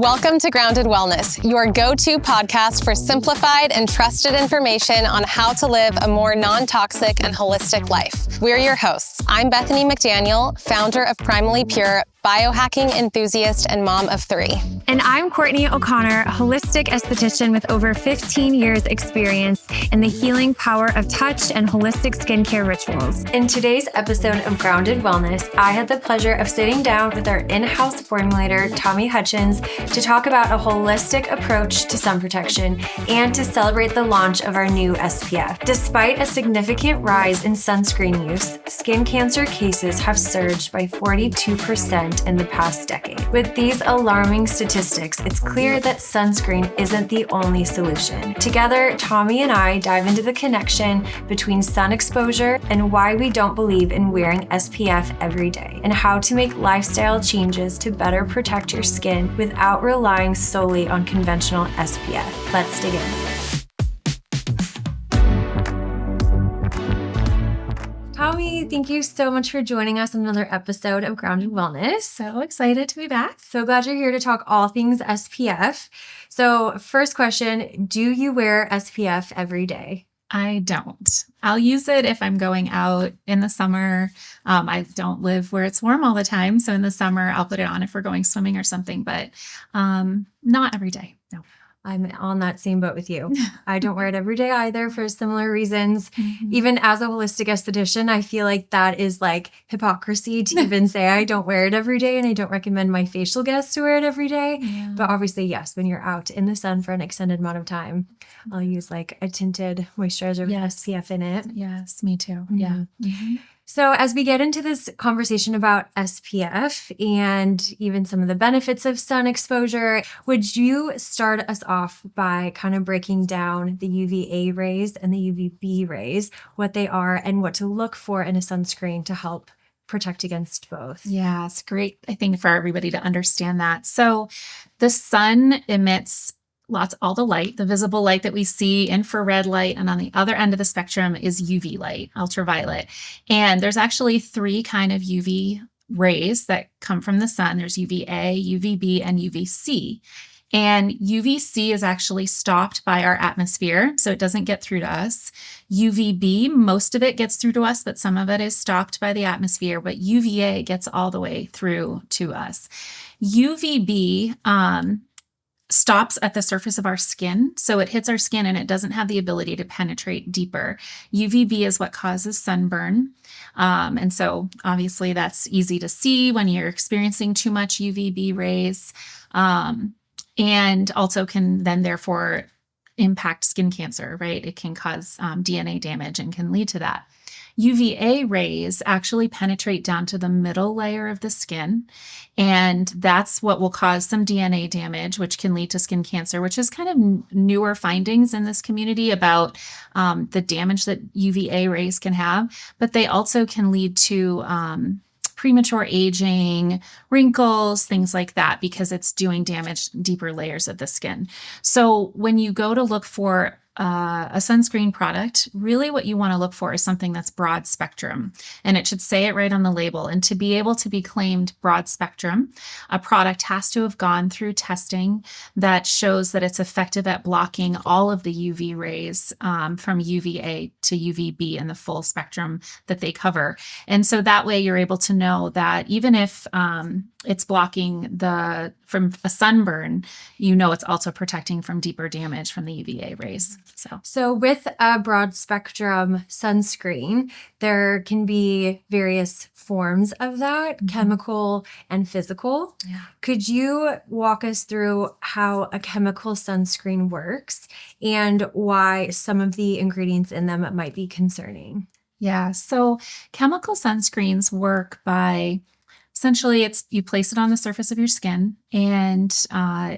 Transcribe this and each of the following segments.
Welcome to Grounded Wellness, your go-to podcast for simplified and trusted information on how to live a more non-toxic and holistic life. We're your hosts. I'm Bethany McDaniel, founder of Primally Pure, biohacking enthusiast and mom of 3. And I'm Courtney O'Connor, holistic esthetician with over 15 years experience in the healing power of touch and holistic skincare rituals. In today's episode of Grounded Wellness, I had the pleasure of sitting down with our in-house formulator, Tommi Hutchins, to talk about a holistic approach to sun protection and to celebrate the launch of our new SPF. Despite a significant rise in sunscreen use, skin cancer cases have surged by 42% in the past decade. With these alarming statistics, it's clear that sunscreen isn't the only solution. Together, Tommi and I dive into the connection between sun exposure and why we don't believe in wearing SPF every day, and how to make lifestyle changes to better protect your skin without relying solely on conventional SPF. Let's dig in. Tommi, thank you so much for joining us on another episode of Grounded Wellness. So excited to be back. So glad you're here to talk all things SPF. So first question, do you wear SPF every day? I don't. I'll use it if I'm going out in the summer. I don't live where it's warm all the time. So in the summer, I'll put it on if we're going swimming or something, but not every day. No. I'm on that same boat with you. I don't wear it every day either for similar reasons. Mm-hmm. Even as a holistic esthetician, I feel like that is like hypocrisy to even say I don't wear it every day, and I don't recommend my facial guests to wear it every day. Yeah. But obviously, yes, when you're out in the sun for an extended amount of time, I'll use like a tinted moisturizer with SPF in it. Yes, me too. Mm-hmm. Yeah. Mm-hmm. So as we get into this conversation about SPF and even some of the benefits of sun exposure, would you start us off by kind of breaking down the UVA rays and the UVB rays, what they are and what to look for in a sunscreen to help protect against both? Yeah, it's great, I think, for everybody to understand that. So the sun emits all the light, the visible light that we see, infrared light, and on the other end of the spectrum is UV light, ultraviolet. And there's actually 3 kind of UV rays that come from the sun. There's UVA, UVB, and UVC. And UVC is actually stopped by our atmosphere, so it doesn't get through to us. UVB, most of it gets through to us, but some of it is stopped by the atmosphere. But UVA gets all the way through to us. UVB, stops at the surface of our skin. So it hits our skin and it doesn't have the ability to penetrate deeper. UVB is what causes sunburn. And so obviously that's easy to see when you're experiencing too much UVB rays, and also can then therefore impact skin cancer, right? It can cause DNA damage and can lead to that. UVA rays actually penetrate down to the middle layer of the skin, and that's what will cause some DNA damage, which can lead to skin cancer, which is kind of newer findings in this community about the damage that UVA rays can have, but they also can lead to premature aging, wrinkles, things like that, because it's doing damage deeper layers of the skin. So when you go to look for a sunscreen product, really what you want to look for is something that's broad spectrum, and it should say it right on the label. And to be able to be claimed broad spectrum, a product has to have gone through testing that shows that it's effective at blocking all of the UV rays from UVA to UVB in the full spectrum that they cover. And so that way you're able to know that even if it's blocking from a sunburn, you know it's also protecting from deeper damage from the UVA rays. So with a broad spectrum sunscreen, there can be various forms of that, mm-hmm. chemical and physical. Yeah. Could you walk us through how a chemical sunscreen works and why some of the ingredients in them might be concerning? Yeah, so chemical sunscreens work by essentially, you place it on the surface of your skin, and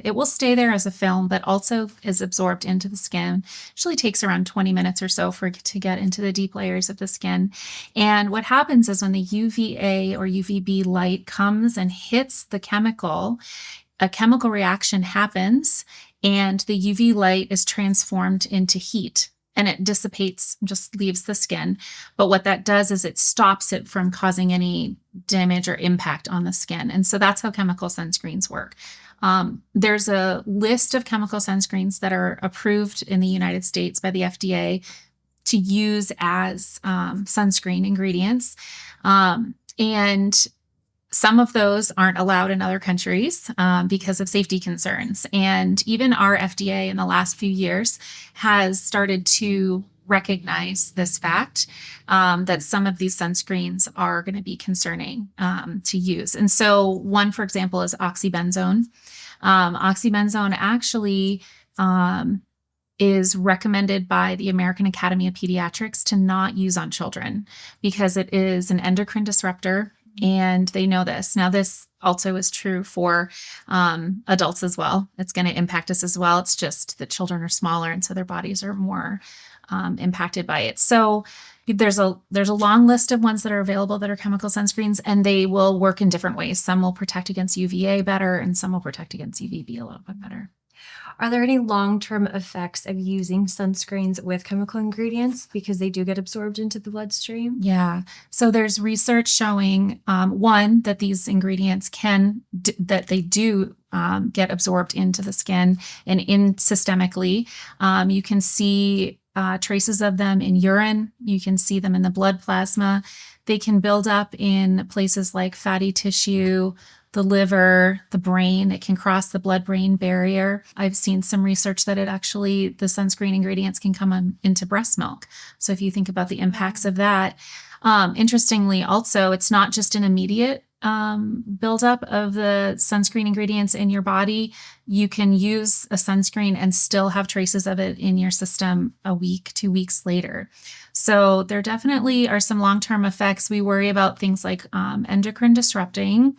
it will stay there as a film, but also is absorbed into the skin. Usually takes around 20 minutes or so for it to get into the deep layers of the skin. And what happens is when the UVA or UVB light comes and hits the chemical, a chemical reaction happens, and the UV light is transformed into heat. and it dissipates, just leaves the skin. But what that does is it stops it from causing any damage or impact on the skin. And so that's how chemical sunscreens work. There's a list of chemical sunscreens that are approved in the United States by the FDA to use as sunscreen ingredients. And some of those aren't allowed in other countries because of safety concerns. And even our FDA in the last few years has started to recognize this fact that some of these sunscreens are going to be concerning to use. And so one, for example, is oxybenzone. Oxybenzone actually is recommended by the American Academy of Pediatrics to not use on children because it is an endocrine disruptor. And they know this. Now, this also is true for adults as well. It's going to impact us as well. It's just that children are smaller, and so their bodies are more impacted by it. So there's a long list of ones that are available that are chemical sunscreens, and they will work in different ways. Some will protect against UVA better, and some will protect against UVB a little bit better. Are there any long-term effects of using sunscreens with chemical ingredients because they do get absorbed into the bloodstream? Yeah. So there's research showing, one, that these ingredients that they do get absorbed into the skin and in systemically. You can see traces of them in urine. You can see them in the blood plasma. They can build up in places like fatty tissue, the liver, the brain. It can cross the blood-brain barrier. I've seen some research that the sunscreen ingredients can come into breast milk. So if you think about the impacts of that, interestingly, also, it's not just an immediate buildup of the sunscreen ingredients in your body. You can use a sunscreen and still have traces of it in your system a week, 2 weeks later. So there definitely are some long-term effects. We worry about things like endocrine disrupting.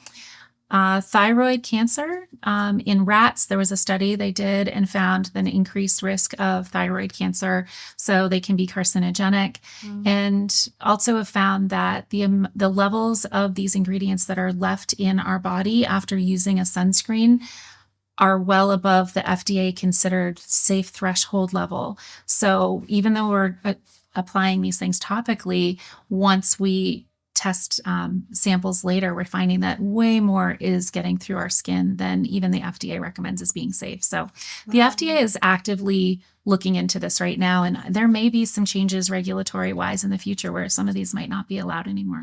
Thyroid cancer. In rats, there was a study they did and found an increased risk of thyroid cancer, so they can be carcinogenic. And also have found that the levels of these ingredients that are left in our body after using a sunscreen are well above the FDA considered safe threshold level. So even though we're applying these things topically, once we test samples later, we're finding that way more is getting through our skin than even the FDA recommends as being safe. So the FDA is actively looking into this right now, and there may be some changes regulatory wise in the future where some of these might not be allowed anymore.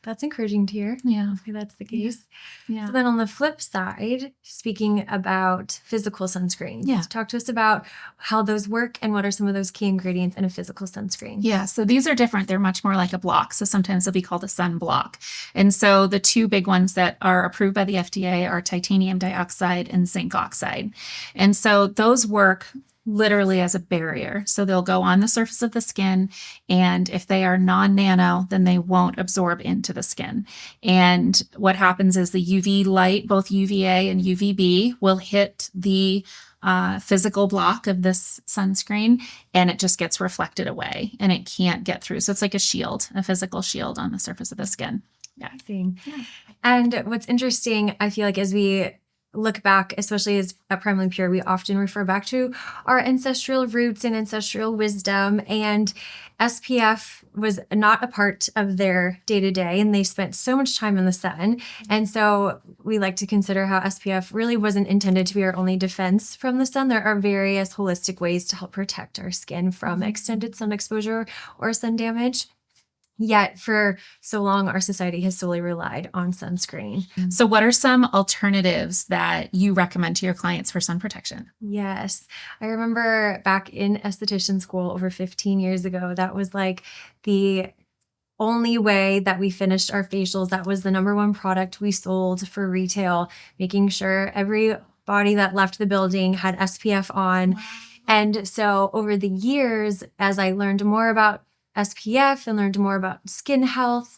That's encouraging to hear. Yeah. Okay, that's the case. Yeah. So then on the flip side, speaking about physical sunscreens, talk to us about how those work and what are some of those key ingredients in a physical sunscreen. Yeah, so these are different. They're much more like a block. So sometimes they'll be called a sun block. And so the two big ones that are approved by the FDA are titanium dioxide and zinc oxide. And so those work literally as a barrier. So they'll go on the surface of the skin, and if they are non-nano, then they won't absorb into the skin. And what happens is the UV light, both UVA and UVB, will hit the physical block of this sunscreen, and it just gets reflected away and it can't get through. So it's like a shield, a physical shield on the surface of the skin. Yeah. And what's interesting, I feel like as we look back, especially as at Primally Pure, we often refer back to our ancestral roots and ancestral wisdom, and SPF was not a part of their day-to-day, and they spent so much time in the sun. And so we like to consider how SPF really wasn't intended to be our only defense from the sun. There are various holistic ways to help protect our skin from extended sun exposure or sun damage. Yet for so long, our society has solely relied on sunscreen. So what are some alternatives that you recommend to your clients for sun protection? Yes. I remember back in esthetician school over 15 years ago, that was like the only way that we finished our facials. That was the number one product we sold for retail, making sure every body that left the building had SPF on. Wow. And so over the years, as I learned more about SPF and learned more about skin health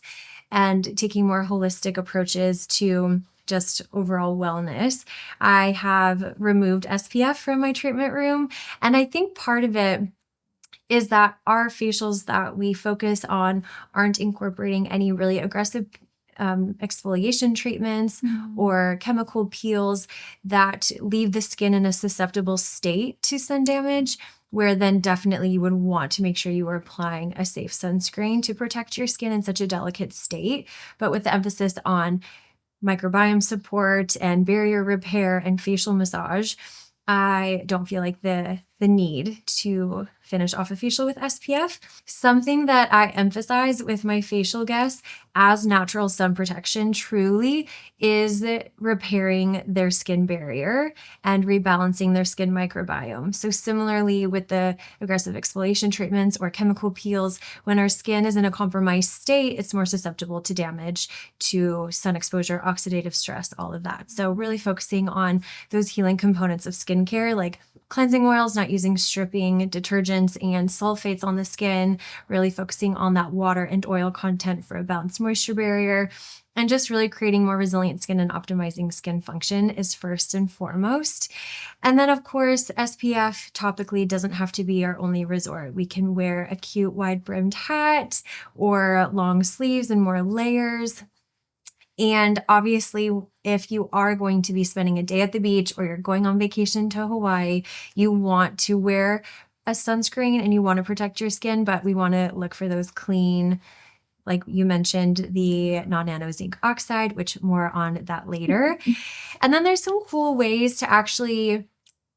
and taking more holistic approaches to just overall wellness, I have removed SPF from my treatment room. And I think part of it is that our facials that we focus on aren't incorporating any really aggressive exfoliation treatments or chemical peels that leave the skin in a susceptible state to sun damage. where then definitely you would want to make sure you are applying a safe sunscreen to protect your skin in such a delicate state, but with the emphasis on microbiome support and barrier repair and facial massage. I don't feel like the need to finish off a facial with SPF. Something that I emphasize with my facial guests as natural sun protection truly is repairing their skin barrier and rebalancing their skin microbiome. So similarly with the aggressive exfoliation treatments or chemical peels, when our skin is in a compromised state, it's more susceptible to damage, to sun exposure, oxidative stress, all of that. So really focusing on those healing components of skincare, like cleansing oils, not using stripping detergents and sulfates on the skin, really focusing on that water and oil content for a balanced moisture barrier, and just really creating more resilient skin and optimizing skin function is first and foremost. And then, of course, SPF topically doesn't have to be our only resort. We can wear a cute wide-brimmed hat or long sleeves and more layers. And obviously, if you are going to be spending a day at the beach or you're going on vacation to Hawaii, you want to wear a sunscreen and you want to protect your skin, but we want to look for those clean, like you mentioned, the non-nano zinc oxide, which more on that later. And then there's some cool ways to actually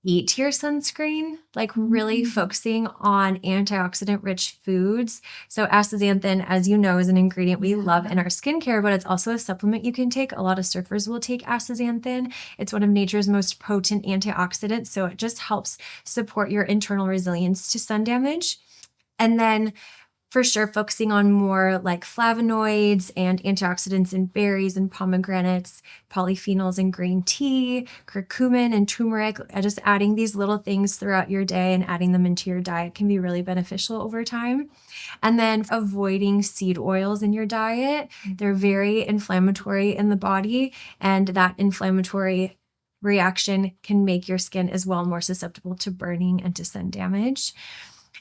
eat your sunscreen, like really focusing on antioxidant rich foods. So astaxanthin, as you know, is an ingredient we love in our skincare, but it's also a supplement you can take. A lot of surfers will take astaxanthin. It's one of nature's most potent antioxidants. So it just helps support your internal resilience to sun damage. And then for sure, focusing on more like flavonoids and antioxidants in berries and pomegranates, polyphenols in green tea, curcumin and turmeric. Just adding these little things throughout your day and adding them into your diet can be really beneficial over time. And then avoiding seed oils in your diet. They're very inflammatory in the body, and that inflammatory reaction can make your skin as well more susceptible to burning and to sun damage.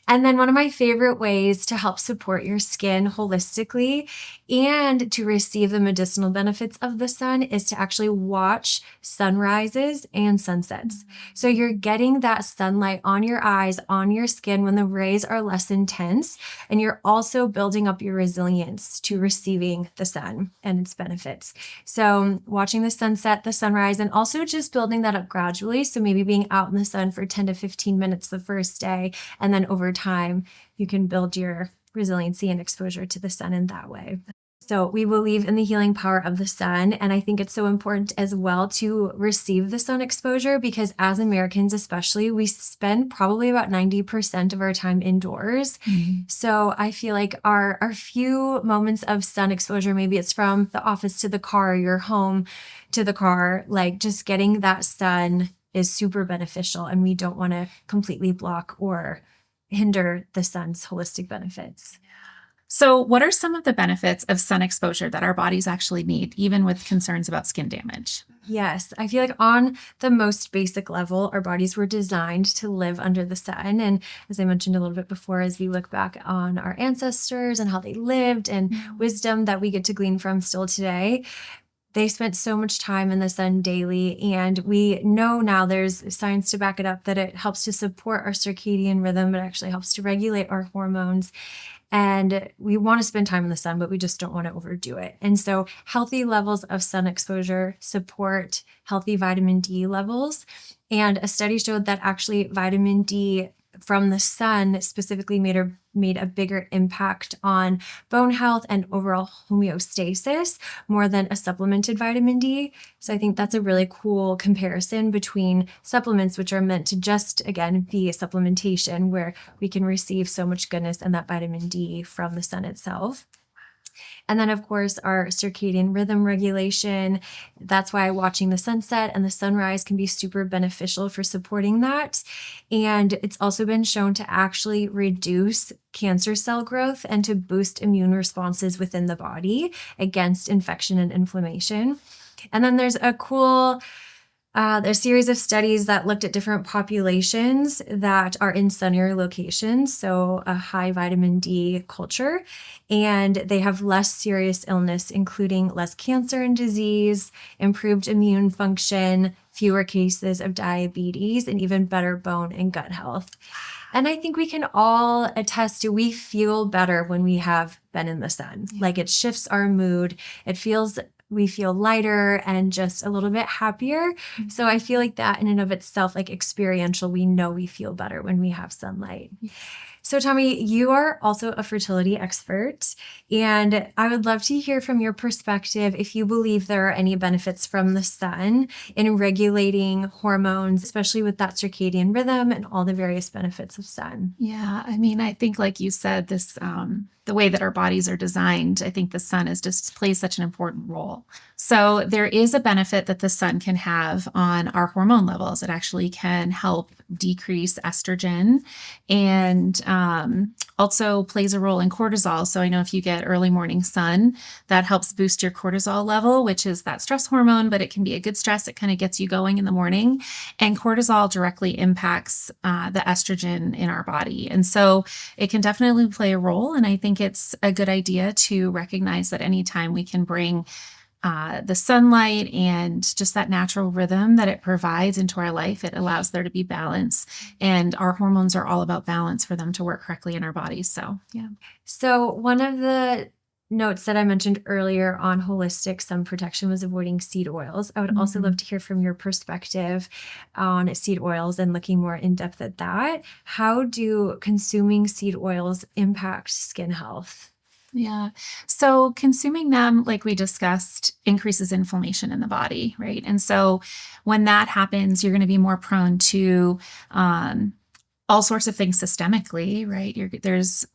And then one of my favorite ways to help support your skin holistically and to receive the medicinal benefits of the sun is to actually watch sunrises and sunsets. So you're getting that sunlight on your eyes, on your skin when the rays are less intense, and you're also building up your resilience to receiving the sun and its benefits. So watching the sunset, the sunrise, and also just building that up gradually. So maybe being out in the sun for 10 to 15 minutes the first day, and then over time, you can build your resiliency and exposure to the sun in that way. So we believe in the healing power of the sun. And I think it's so important as well to receive the sun exposure because as Americans, especially, we spend probably about 90% of our time indoors. So I feel like our few moments of sun exposure, maybe it's from the office to the car, your home to the car, like just getting that sun is super beneficial. And we don't want to completely block or hinder the sun's holistic benefits. So what are some of the benefits of sun exposure that our bodies actually need, even with concerns about skin damage? Yes, I feel like on the most basic level, our bodies were designed to live under the sun. And as I mentioned a little bit before, as we look back on our ancestors and how they lived and wisdom that we get to glean from still today, they spent so much time in the sun daily, and we know now there's science to back it up that it helps to support our circadian rhythm. It actually helps to regulate our hormones. And we want to spend time in the sun, but we just don't want to overdo it. And so healthy levels of sun exposure support healthy vitamin D levels. And a study showed that actually vitamin D from the sun specifically made a bigger impact on bone health and overall homeostasis more than a supplemented vitamin D. So I think that's a really cool comparison between supplements, which are meant to just, again, be a supplementation where we can receive so much goodness and that vitamin D from the sun itself. And then, of course, our circadian rhythm regulation. That's why watching the sunset and the sunrise can be super beneficial for supporting that. And it's also been shown to actually reduce cancer cell growth and to boost immune responses within the body against infection and inflammation. And then there's a cool There's a series of studies that looked at different populations that are in sunnier locations, so a high vitamin D culture, and they have less serious illness, including less cancer and disease, improved immune function, fewer cases of diabetes, and even better bone and gut health. And I think we can all attest to we feel better when we have been in the sun. Yeah. Like it shifts our mood. We feel lighter and just a little bit happier. Mm-hmm. So I feel like that in and of itself, like experiential, we know we feel better when we have sunlight. Yeah. So Tommi, you are also a fertility expert, and I would love to hear from your perspective if you believe there are any benefits from the sun in regulating hormones, especially with that circadian rhythm and all the various benefits of sun. Yeah, I mean, I think like you said, this the way that our bodies are designed, I think the sun is just plays such an important role. So there is a benefit that the sun can have on our hormone levels. It actually can help decrease estrogen and also plays a role in cortisol. So I know if you get early morning sun, that helps boost your cortisol level, which is that stress hormone, but it can be a good stress. It kind of gets you going in the morning. And cortisol directly impacts the estrogen in our body. And so it can definitely play a role. And I think it's a good idea to recognize that anytime we can bring the sunlight and just that natural rhythm that it provides into our life, it allows there to be balance. And our hormones are all about balance for them to work correctly in our bodies. So, yeah. So one of the notes that I mentioned earlier on holistic sun protection was avoiding seed oils. I would also love to hear from your perspective on seed oils and looking more in depth at that. How do consuming seed oils impact skin health? Yeah. So consuming them, like we discussed, increases inflammation in the body, right? And so when that happens, you're going to be more prone to all sorts of things systemically, right? There's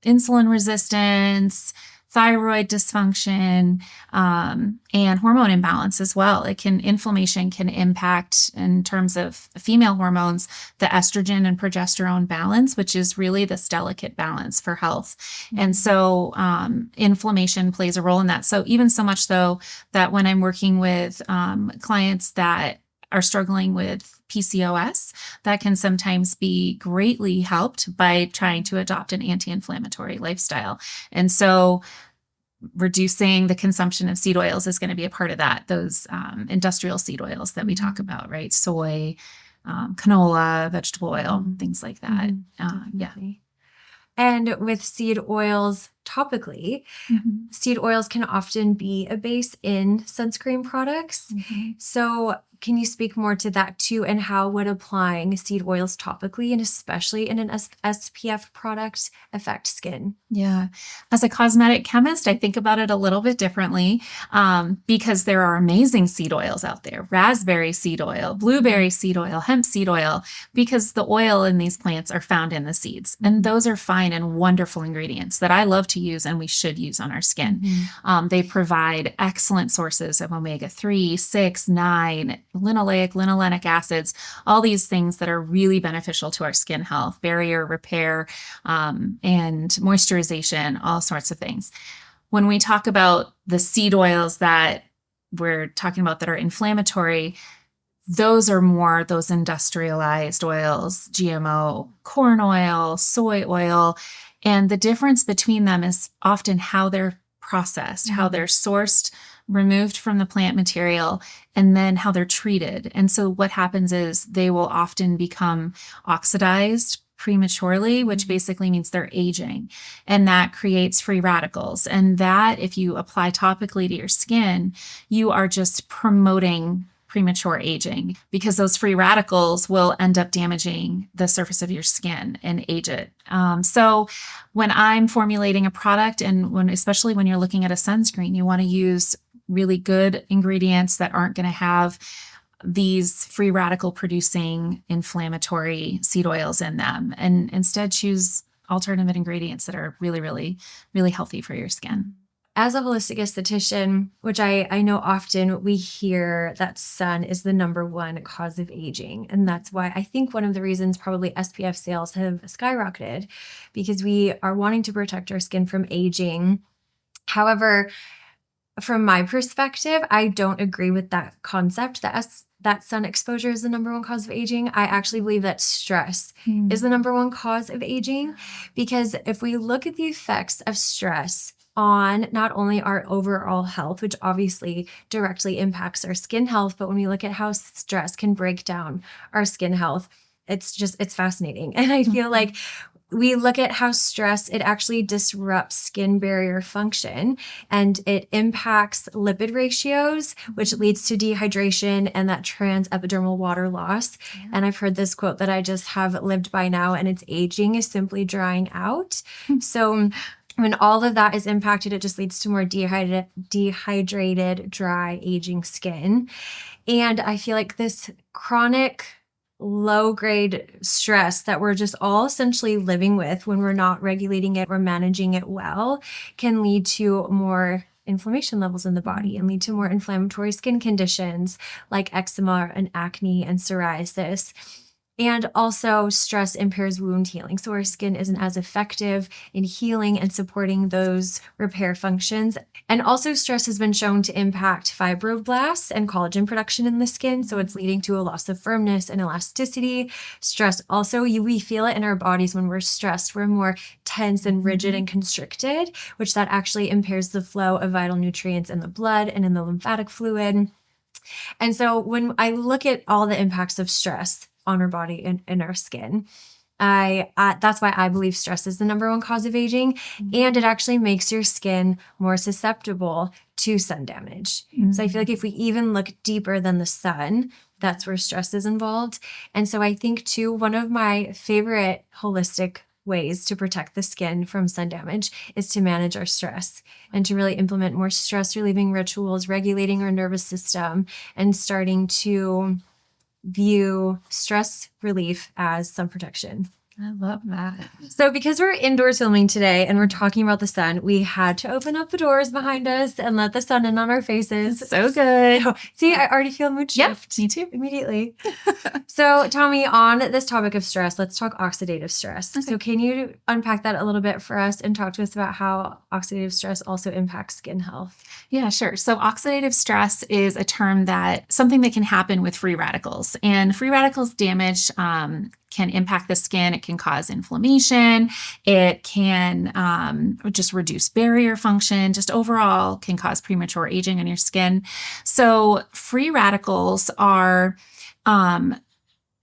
insulin resistance, thyroid dysfunction, and hormone imbalance as well. Inflammation can impact, in terms of female hormones, the estrogen and progesterone balance, which is really this delicate balance for health. Mm-hmm. And so inflammation plays a role in that. So even so much though, that when I'm working with clients that are struggling with PCOS, that can sometimes be greatly helped by trying to adopt an anti-inflammatory lifestyle. And so reducing the consumption of seed oils is going to be a part of that. Those industrial seed oils that we talk about, right? Soy, canola, vegetable oil, things like that. Yeah. And with seed oils topically, seed oils can often be a base in sunscreen products. So can you speak more to that too, and how would applying seed oils topically and especially in an SPF product affect skin? Yeah. As a cosmetic chemist, I think about it a little bit differently because there are amazing seed oils out there: raspberry seed oil, blueberry seed oil, hemp seed oil, because the oil in these plants are found in the seeds. And those are fine and wonderful ingredients that I love to use and we should use on our skin. They provide excellent sources of omega-3, 6, 9, linoleic, linolenic acids, all these things that are really beneficial to our skin health, barrier repair, and moisturization, all sorts of things. When we talk about the seed oils that we're talking about that are inflammatory, those are more those industrialized oils, GMO, corn oil, soy oil. And the difference between them is often how they're processed, how they're sourced, removed from the plant material, and then how they're treated. And so what happens is they will often become oxidized prematurely, which basically means they're aging. And that creates free radicals. And that, if you apply topically to your skin, you are just promoting premature aging, because those free radicals will end up damaging the surface of your skin and age it. So when I'm formulating a product, and especially when you're looking at a sunscreen, you want to use really good ingredients that aren't going to have these free radical producing inflammatory seed oils in them, and instead choose alternative ingredients that are really, really, really healthy for your skin. As a holistic esthetician, which I know often we hear that sun is the #1 cause of aging. And that's why I think one of the reasons probably SPF sales have skyrocketed, because we are wanting to protect our skin from aging. However, from my perspective, I don't agree with that concept that sun exposure is the number one cause of aging. I actually believe that stress is the number one cause of aging, because if we look at the effects of stress on not only our overall health, which obviously directly impacts our skin health, but when we look at how stress can break down our skin health, it's fascinating. And I feel like we look at how stress, it actually disrupts skin barrier function, and it impacts lipid ratios, which leads to dehydration and that transepidermal water loss. Yeah. And I've heard this quote that I just have lived by now, and it's aging is simply drying out. So when all of that is impacted, it just leads to more dehydrated, dry, aging skin. And I feel like this chronic low-grade stress that we're just all essentially living with when we're not regulating it or managing it well can lead to more inflammation levels in the body and lead to more inflammatory skin conditions like eczema and acne and psoriasis. And also stress impairs wound healing. So our skin isn't as effective in healing and supporting those repair functions. And also stress has been shown to impact fibroblasts and collagen production in the skin. So it's leading to a loss of firmness and elasticity. Stress also, we feel it in our bodies when we're stressed. We're more tense and rigid and constricted, which that actually impairs the flow of vital nutrients in the blood and in the lymphatic fluid. And so when I look at all the impacts of stress on our body and in our skin, that's why I believe stress is the number one cause of aging, and it actually makes your skin more susceptible to sun damage. So I feel like if we even look deeper than the sun, that's where stress is involved. And so I think too, one of my favorite holistic ways to protect the skin from sun damage is to manage our stress and to really implement more stress relieving rituals, regulating our nervous system, and starting to view stress relief as sun protection. I love that. So because we're indoors filming today and we're talking about the sun, we had to open up the doors behind us and let the sun in on our faces. So good. So, see, I already feel mood shift. Yep, me too. Immediately. So Tommi, on this topic of stress, let's talk oxidative stress. Okay. So can you unpack that a little bit for us and talk to us about how oxidative stress also impacts skin health? Yeah, sure. So oxidative stress is a term something that can happen with free radicals, and free radicals damage can impact the skin. It can cause inflammation. It can just reduce barrier function, just overall can cause premature aging on your skin. So free radicals are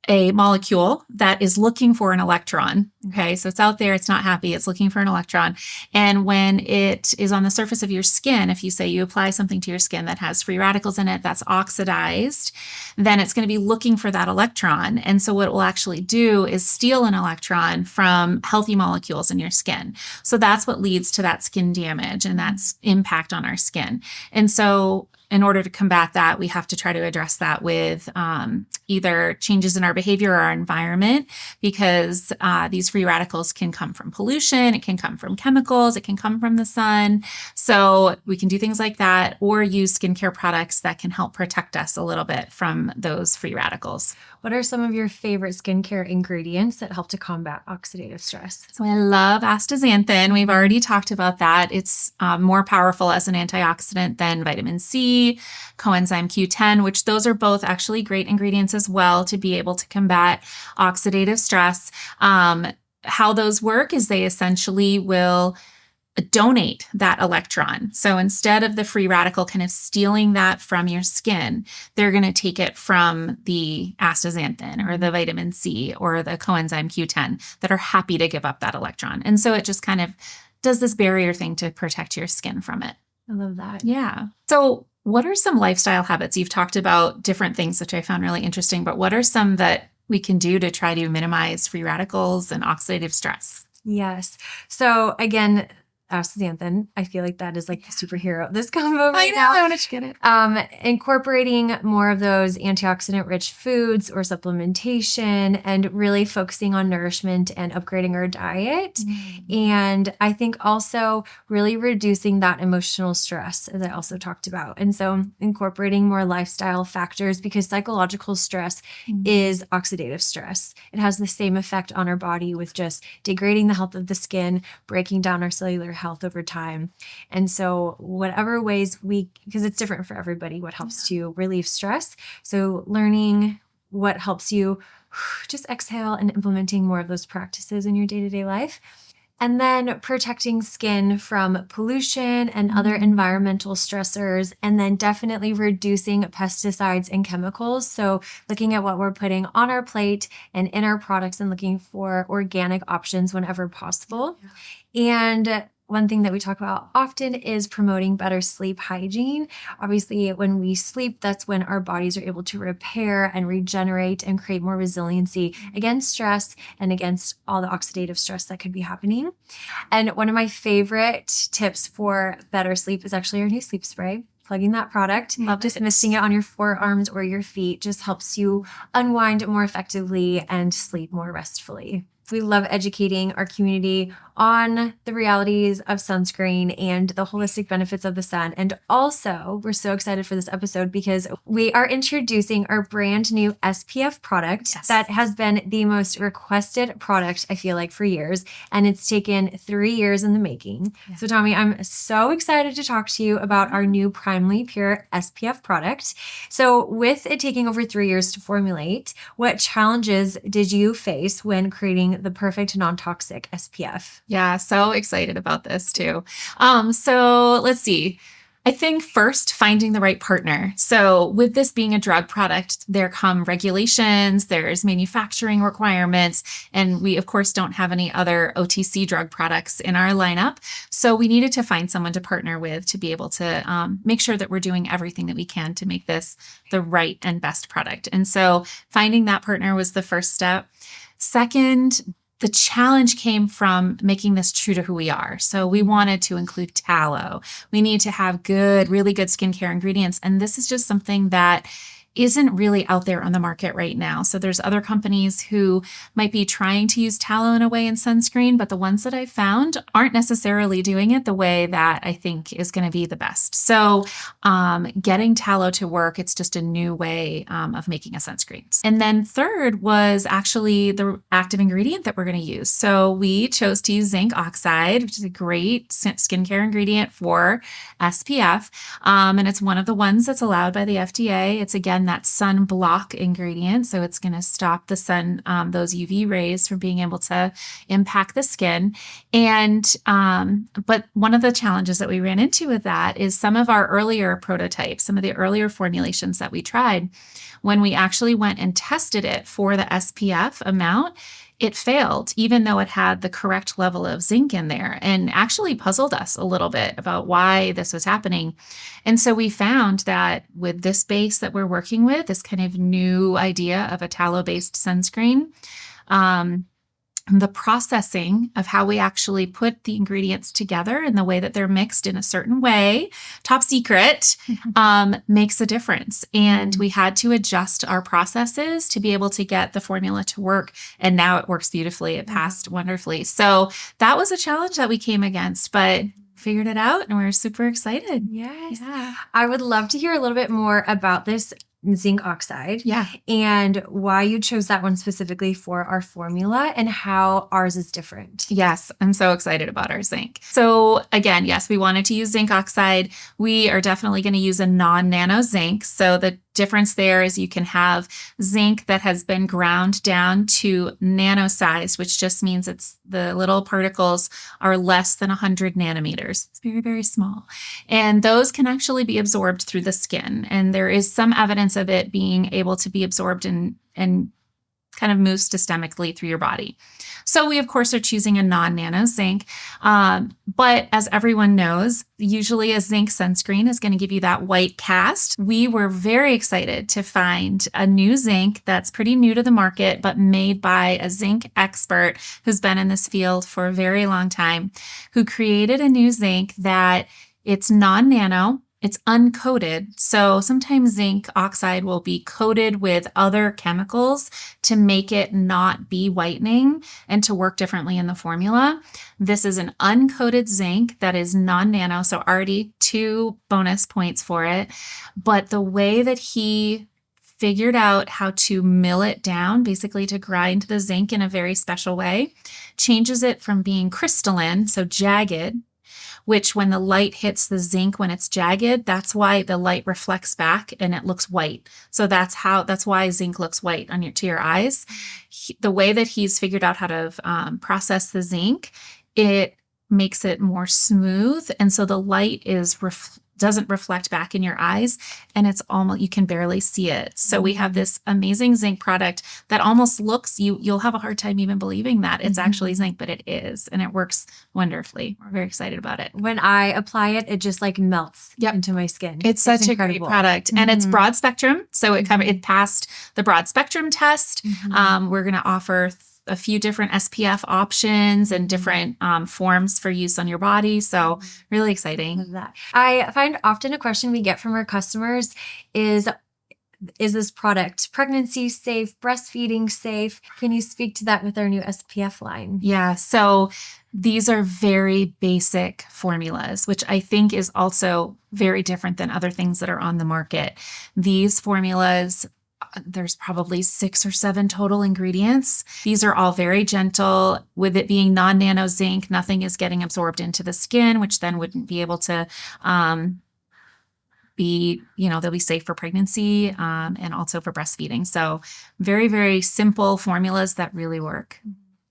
a molecule that is looking for an electron. Okay, so it's out there, it's not happy, it's looking for an electron. And when it is on the surface of your skin, if you say you apply something to your skin that has free radicals in it, that's oxidized, then it's going to be looking for that electron. And so what it will actually do is steal an electron from healthy molecules in your skin. So that's what leads to that skin damage and that's impact on our skin. And so in order to combat that, we have to try to address that with either changes in our behavior or our environment, because these free radicals can come from pollution, it can come from chemicals, it can come from the sun. So we can do things like that, or use skincare products that can help protect us a little bit from those free radicals. What are some of your favorite skincare ingredients that help to combat oxidative stress? So I love astaxanthin. We've already talked about that. It's more powerful as an antioxidant than vitamin C, coenzyme Q10, which those are both actually great ingredients as well to be able to combat oxidative stress. How those work is they essentially will donate that electron. So instead of the free radical kind of stealing that from your skin, they're going to take it from the astaxanthin or the vitamin C or the coenzyme Q10 that are happy to give up that electron. And so it just kind of does this barrier thing to protect your skin from it. I love that. Yeah. So what are some lifestyle habits? You've talked about different things, which I found really interesting, but what are some that we can do to try to minimize free radicals and oxidative stress? Yes. So again, astaxanthin, I feel like that is like the superhero of this combo right now. I want to get it. Incorporating more of those antioxidant rich foods or supplementation and really focusing on nourishment and upgrading our diet. And I think also really reducing that emotional stress, as I also talked about. And so incorporating more lifestyle factors, because psychological stress is oxidative stress. It has the same effect on our body with just degrading the health of the skin, breaking down our cellular health over time. And so whatever ways because it's different for everybody, what helps to relieve stress. So learning what helps you just exhale and implementing more of those practices in your day-to-day life. And then protecting skin from pollution and other environmental stressors, and then definitely reducing pesticides and chemicals. So looking at what we're putting on our plate and in our products and looking for organic options whenever possible. And one thing that we talk about often is promoting better sleep hygiene. Obviously, when we sleep, that's when our bodies are able to repair and regenerate and create more resiliency against stress and against all the oxidative stress that could be happening. And one of my favorite tips for better sleep is actually our new sleep spray. Plugging that product, just misting it on your forearms or your feet just helps you unwind more effectively and sleep more restfully. We love educating our community on the realities of sunscreen and the holistic benefits of the sun. And also, we're so excited for this episode because we are introducing our brand new SPF product that has been the most requested product, I feel like, for years. And it's taken 3 years in the making. Yeah. So Tommi, I'm so excited to talk to you about our new Primally Pure SPF product. So with it taking over 3 years to formulate, what challenges did you face when creating the perfect non-toxic SPF? Yeah, so excited about this too. So let's see. I think first finding the right partner. So with this being a drug product, there come regulations, there's manufacturing requirements, and we of course don't have any other OTC drug products in our lineup. So we needed to find someone to partner with to be able to make sure that we're doing everything that we can to make this the right and best product. And so finding that partner was the first step. Second, the challenge came from making this true to who we are. So we wanted to include tallow. We need to have really good skincare ingredients. And this is just something that isn't really out there on the market right now. So there's other companies who might be trying to use tallow in a way in sunscreen, but the ones that I've found aren't necessarily doing it the way that I think is going to be the best. So getting tallow to work, it's just a new way of making a sunscreen. And then third was actually the active ingredient that we're going to use. So we chose to use zinc oxide, which is a great skincare ingredient for SPF. And it's one of the ones that's allowed by the FDA. It's again that sun block ingredient. So it's going to stop the sun, those UV rays from being able to impact the skin. And, but one of the challenges that we ran into with that is some of our earlier prototypes, some of the earlier formulations that we tried, when we actually went and tested it for the SPF amount, it failed, even though it had the correct level of zinc in there, and actually puzzled us a little bit about why this was happening. And so we found that with this base that we're working with, this kind of new idea of a tallow-based sunscreen, the processing of how we actually put the ingredients together and the way that they're mixed in a certain way, top secret, makes a difference. And we had to adjust our processes to be able to get the formula to work. And now it works beautifully. It passed wonderfully. So that was a challenge that we came against, but figured it out and we're super excited. Yes. Yeah. I would love to hear a little bit more about this zinc oxide. Yeah. And why you chose that one specifically for our formula and how ours is different. Yes, I'm so excited about our zinc. So again, yes, we wanted to use zinc oxide. We are definitely going to use a non-nano zinc. So the difference there is you can have zinc that has been ground down to nano size, which just means it's the little particles are less than 100 nanometers. It's very, very small. And those can actually be absorbed through the skin. And there is some evidence of it being able to be absorbed and kind of move systemically through your body. So we, of course, are choosing a non-nano zinc. But as everyone knows, usually a zinc sunscreen is going to give you that white cast. We were very excited to find a new zinc that's pretty new to the market, but made by a zinc expert who's been in this field for a very long time, who created a new zinc that it's non-nano. It's uncoated. So sometimes zinc oxide will be coated with other chemicals to make it not be whitening and to work differently in the formula. This is an uncoated zinc that is non-nano, so already 2 bonus points for it. But the way that he figured out how to mill it down, basically to grind the zinc in a very special way, changes it from being crystalline, so jagged, which when the light hits the zinc, when it's jagged, that's why the light reflects back and it looks white. So that's why zinc looks white to your eyes. The way that he's figured out how to process the zinc, it makes it more smooth. And so the light doesn't reflect back in your eyes, and it's almost, you can barely see it. So we have this amazing zinc product that almost looks, you'll have a hard time even believing that it's actually zinc, but it is, and it works wonderfully. We're very excited about it. When I apply it, it just like melts into my skin. It's such a great product, and it's broad spectrum. So it passed the broad spectrum test. We're going to offer a few different SPF options and different forms for use on your body. So really exciting. Love that. I find often a question we get from our customers is this product pregnancy safe, breastfeeding safe? Can you speak to that with our new SPF line? Yeah. So these are very basic formulas, which I think is also very different than other things that are on the market. These formulas, there's probably 6 or 7 total ingredients. These are all very gentle. With it being non-nano zinc, nothing is getting absorbed into the skin, which then wouldn't be able to they'll be safe for pregnancy and also for breastfeeding. So very, very simple formulas that really work.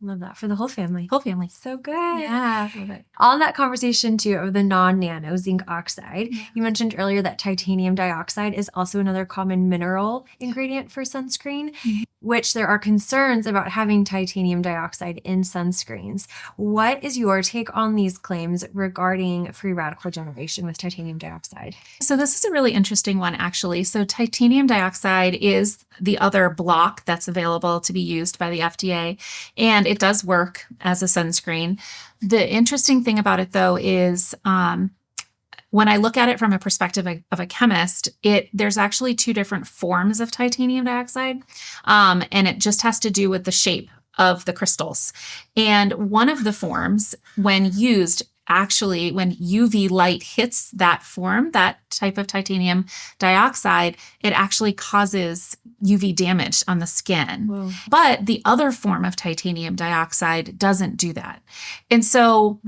Love that. For the whole family. Whole family. So good. Yeah. Love it. On that conversation too of the non-nano zinc oxide, you mentioned earlier that titanium dioxide is also another common mineral ingredient for sunscreen, which there are concerns about having titanium dioxide in sunscreens. What is your take on these claims regarding free radical generation with titanium dioxide? So this is a really interesting one, actually. So titanium dioxide is the other block that's available to be used by the FDA, and it does work as a sunscreen. The interesting thing about it, though, is when I look at it from a perspective of a chemist, there's actually 2 different forms of titanium dioxide, and it just has to do with the shape of the crystals. And one of the forms, when used, actually, when UV light hits that form, that type of titanium dioxide, it actually causes UV damage on the skin. Whoa. But the other form of titanium dioxide doesn't do that. And so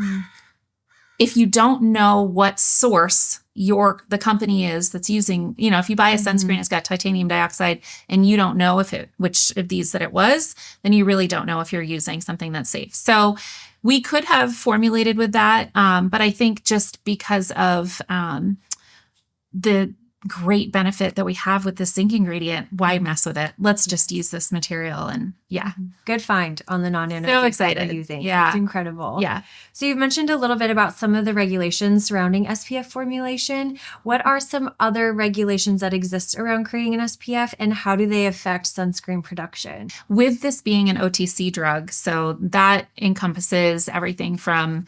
if you don't know what source the company is that's using, if you buy a sunscreen, it's got titanium dioxide and you don't know which of these that it was, then you really don't know if you're using something that's safe. So we could have formulated with that, but I think just because of the great benefit that we have with this zinc ingredient, why mess with it? Let's just use this material. And good find on the non-nano. So excited. Using. Yeah. It's incredible. Yeah. So you've mentioned a little bit about some of the regulations surrounding SPF formulation. What are some other regulations that exist around creating an SPF, and how do they affect sunscreen production? With this being an OTC drug, so that encompasses everything from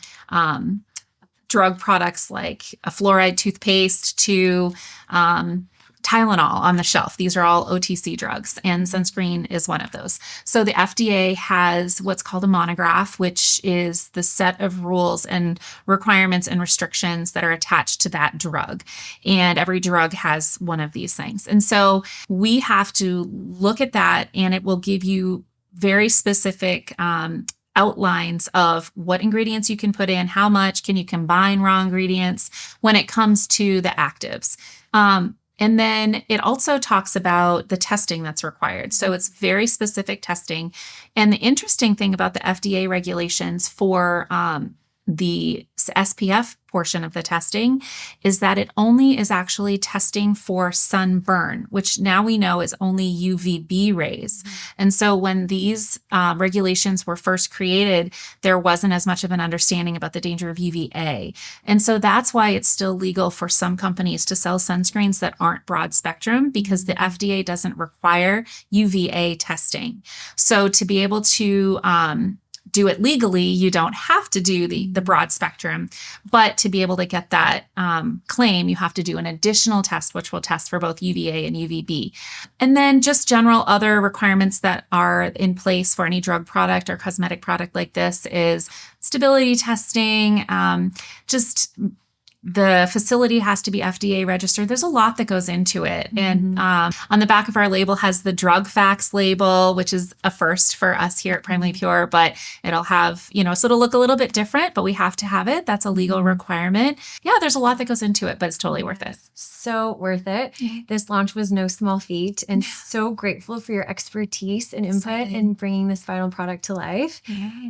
drug products like a fluoride toothpaste to Tylenol on the shelf. These are all OTC drugs, and sunscreen is one of those. So the FDA has what's called a monograph, which is the set of rules and requirements and restrictions that are attached to that drug. And every drug has one of these things. And so we have to look at that, and it will give you very specific outlines of what ingredients you can put in, how much can you combine raw ingredients when it comes to the actives. And then it also talks about the testing that's required. So it's very specific testing. And the interesting thing about the FDA regulations for the SPF portion of the testing is that it only is actually testing for sunburn, which now we know is only UVB rays. And so when these regulations were first created, there wasn't as much of an understanding about the danger of UVA. And so that's why it's still legal for some companies to sell sunscreens that aren't broad spectrum, because the FDA doesn't require UVA testing. So to be able to do it legally, you don't have to do the broad spectrum, but to be able to get that claim, you have to do an additional test, which will test for both UVA and UVB. And then just general other requirements that are in place for any drug product or cosmetic product like this is stability testing, just The facility has to be FDA registered. There's a lot that goes into it. And on the back of our label has the drug facts label, which is a first for us here at Primally Pure, but it'll have, so it'll look a little bit different, but we have to have it. That's a legal requirement. Yeah, there's a lot that goes into it, but it's totally worth it. So worth it. This launch was no small feat, and so grateful for your expertise and input in bringing this final product to life.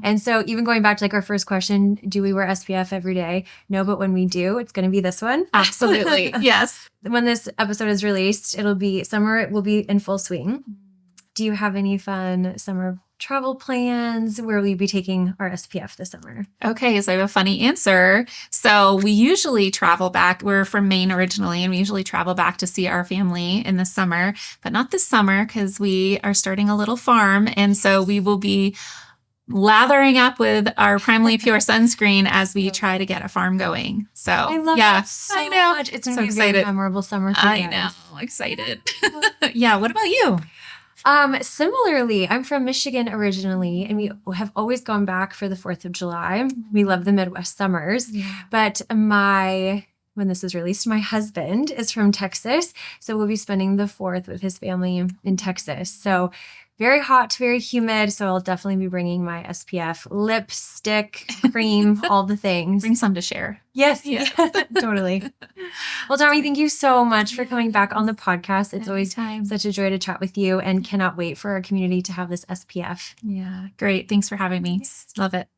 And so even going back to like our first question, do we wear SPF every day? No, but when we do, it's going to be this one. Absolutely. Yes. When this episode is released, summer will be in full swing. Do you have any fun summer travel plans? Where will you be taking our SPF this summer? Okay, so I have a funny answer. So we usually travel back. We're from Maine originally, and we usually travel back to see our family in the summer, but not this summer because we are starting a little farm. And so we will be lathering up with our Primally Pure sunscreen as we try to get a farm going. So I love that so much. It's going to be a very memorable summer for you guys. I know. Excited. Yeah. What about you? Similarly, I'm from Michigan originally, and we have always gone back for the 4th of July. We love the Midwest summers, but when this is released, my husband is from Texas. So we'll be spending the 4th with his family in Texas. So very hot, very humid. So I'll definitely be bringing my SPF, lipstick, cream, all the things. Bring some to share. Yes. Totally. Well, Tommi, thank you so much for coming back on the podcast. It's always such a joy to chat with you, and cannot wait for our community to have this SPF. Yeah. Great. Thanks for having me. Love it.